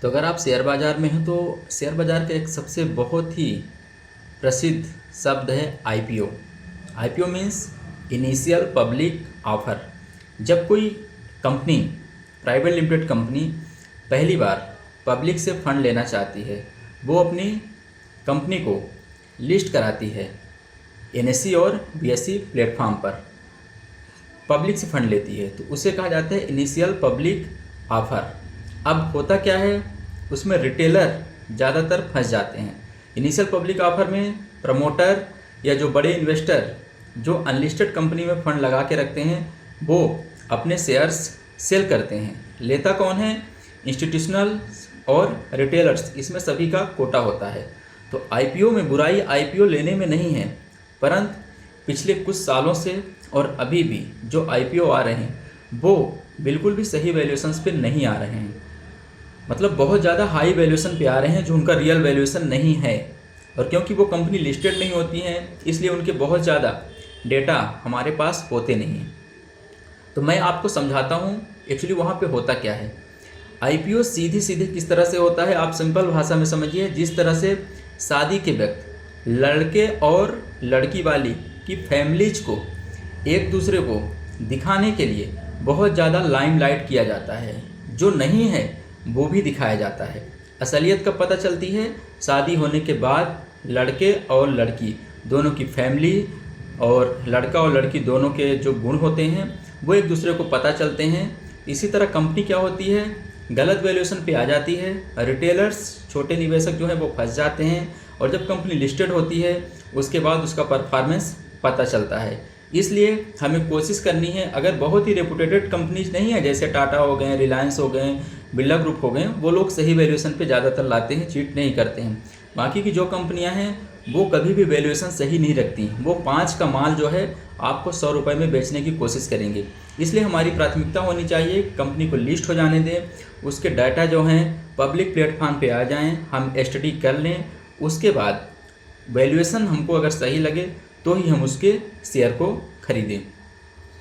तो अगर आप शेयर बाज़ार में हैं तो शेयर बाज़ार का एक सबसे बहुत ही प्रसिद्ध शब्द है IPO. IPO means initial public offer. जब कोई कंपनी, प्राइवेट लिमिटेड कंपनी पहली बार पब्लिक से फंड लेना चाहती है, वो अपनी कंपनी को लिस्ट कराती है एनएसई और बीएसई प्लेटफॉर्म पर, पब्लिक से फंड लेती है, तो उसे कहा जाता है इनिशियल पब्लिक ऑफर। अब होता क्या है, उसमें रिटेलर ज़्यादातर फंस जाते हैं। इनिशियल पब्लिक ऑफर में प्रमोटर या जो बड़े इन्वेस्टर जो अनलिस्टेड कंपनी में फंड लगा के रखते हैं, वो अपने शेयर्स सेल करते हैं। लेता कौन है? इंस्टीट्यूशनल और रिटेलर्स, इसमें सभी का कोटा होता है। तो आईपीओ में बुराई आईपीओ लेने में नहीं है, परंतु पिछले कुछ सालों से और अभी भी जो आईपीओ आ रहे हैं वो बिल्कुल भी सही वैल्यूएशंस पे नहीं आ रहे हैं। मतलब बहुत ज़्यादा हाई वैल्यूएशन पे आ रहे हैं जो उनका रियल वैल्यूएशन नहीं है। और क्योंकि वो कंपनी लिस्टेड नहीं होती हैं, इसलिए उनके बहुत ज़्यादा डेटा हमारे पास होते नहीं हैं। तो मैं आपको समझाता हूँ एक्चुअली वहाँ पे होता क्या है। आईपीओ सीधी सीधे किस तरह से होता है, आप सिंपल भाषा में समझिए। जिस तरह से शादी के वक्त लड़के और लड़की वाली की फैमिलीज को एक दूसरे को दिखाने के लिए बहुत ज़्यादा लाइमलाइट किया जाता है, जो नहीं है वो भी दिखाया जाता है। असलियत कब पता चलती है? शादी होने के बाद लड़के और लड़की दोनों की फैमिली और लड़का और लड़की दोनों के जो गुण होते हैं वो एक दूसरे को पता चलते हैं। इसी तरह कंपनी क्या होती है, गलत वैल्यूएशन पे आ जाती है। रिटेलर्स, छोटे निवेशक जो हैं वो फंस जाते हैं, और जब कंपनी लिस्टेड होती है उसके बाद उसका परफॉर्मेंस पता चलता है। इसलिए हमें कोशिश करनी है, अगर बहुत ही रेपुटेटेड कंपनीज नहीं है जैसे टाटा हो गए, रिलायंस हो गए, बिरला ग्रुप हो गए, वो लोग सही वैल्यूएशन पे ज़्यादातर लाते हैं, चीट नहीं करते हैं। बाकी की जो कंपनियां हैं वो कभी भी वैल्यूएशन सही नहीं रखती। वो 5 का माल जो है आपको 100 रुपये में बेचने की कोशिश करेंगे। इसलिए हमारी प्राथमिकता होनी चाहिए कंपनी को लिस्ट हो जाने दें, उसके डाटा जो हैं पब्लिक प्लेटफॉर्म पे आ जाएं, हम स्टडी कर लें, उसके बाद वैल्यूएशन हमको अगर सही लगे तो ही हम उसके शेयर को खरीदें।